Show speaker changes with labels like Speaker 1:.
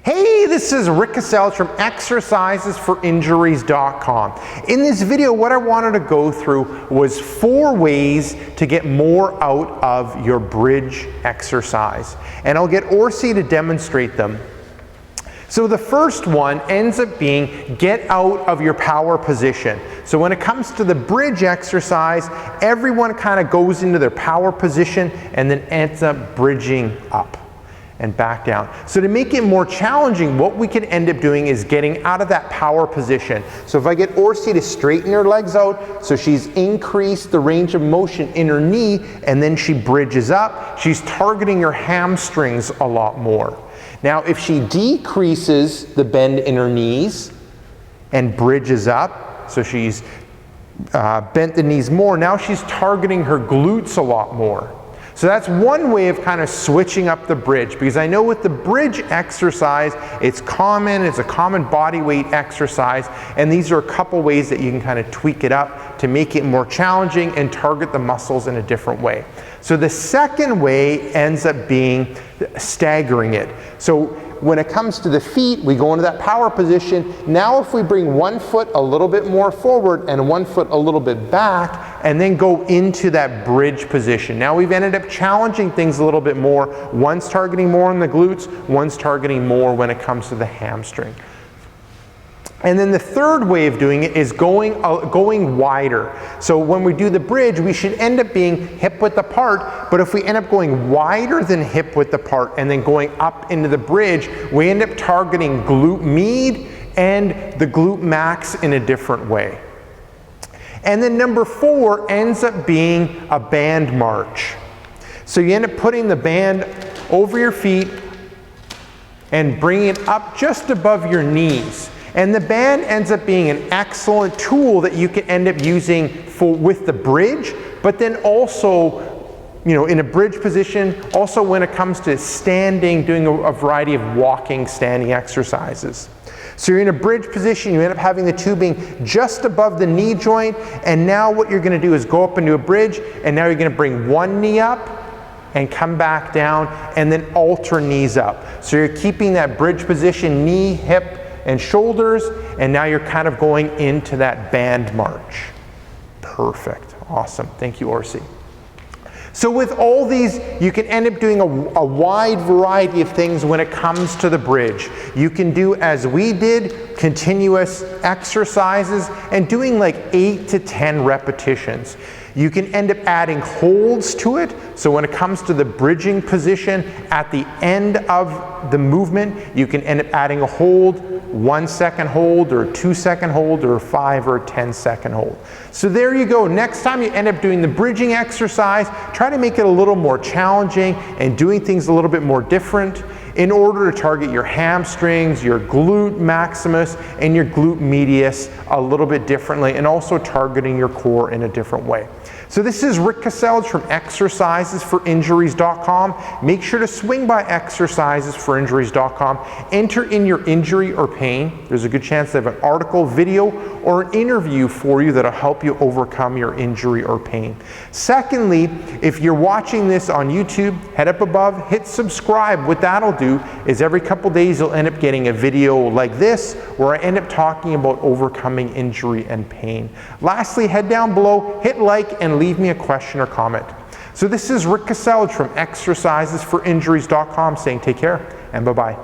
Speaker 1: Hey, this is Rick Cassells from exercisesforinjuries.com. In this video, what I wanted to go through was 4 ways to get more out of your bridge exercise. And I'll get Orsi to demonstrate them. So the first one ends up being get out of your power position. So when it comes to the bridge exercise, everyone kind of goes into their power position and then ends up bridging up and back down. So to make it more challenging, what we can end up doing is getting out of that power position. So if I get Orsi to straighten her legs out, so she's increased the range of motion in her knee, and then she bridges up, she's targeting her hamstrings a lot more. Now if she decreases the bend in her knees and bridges up, so she's bent the knees more, now she's targeting her glutes a lot more. So that's one way of kind of switching up the bridge, because I know with the bridge exercise, it's a common body weight exercise, and these are a couple ways that you can kind of tweak it up to make it more challenging and target the muscles in a different way. So the second way ends up being staggering it. So when it comes to the feet, we go into that power position. Now if we bring one foot a little bit more forward and one foot a little bit back, and then go into that bridge position. Now we've ended up challenging things a little bit more. One's targeting more on the glutes, one's targeting more when it comes to the hamstring. And then the third way of doing it is going wider. So when we do the bridge, we should end up being hip width apart, but if we end up going wider than hip width apart and then going up into the bridge, we end up targeting glute med and the glute max in a different way. And then number 4 ends up being a band march. So you end up putting the band over your feet and bringing it up just above your knees. And the band ends up being an excellent tool that you can end up using with the bridge, but then also, in a bridge position, also when it comes to standing, doing a variety of walking, standing exercises. So you're in a bridge position, you end up having the tubing just above the knee joint, and now what you're going to do is go up into a bridge, and now you're going to bring one knee up and come back down, and then alter knees up. So you're keeping that bridge position, knee, hip, and shoulders, and now you're kind of going into that band march. Perfect, awesome, thank you, Orsi. So with all these, you can end up doing a wide variety of things when it comes to the bridge. You can do, as we did, continuous exercises and doing like 8 to 10 repetitions. You can end up adding holds to it. So when it comes to the bridging position, at the end of the movement, you can end up adding a hold, 1 second hold, or 2 second hold, or 5 or 10 second hold. So there you go. Next time you end up doing the bridging exercise, try to make it a little more challenging and doing things a little bit more different in order to target your hamstrings, your glute maximus, and your glute medius a little bit differently, and also targeting your core in a different way. So this is Rick Cassells from exercisesforinjuries.com. Make sure to swing by exercisesforinjuries.com. Enter in your injury or pain. There's a good chance they have an article, video, or an interview for you that'll help you overcome your injury or pain. Secondly, if you're watching this on YouTube, head up above, hit subscribe. What that'll do is every couple days you'll end up getting a video like this where I end up talking about overcoming injury and pain. Lastly, head down below, hit like, and leave me a question or comment. So this is Rick Cassells from exercisesforinjuries.com saying take care and bye-bye.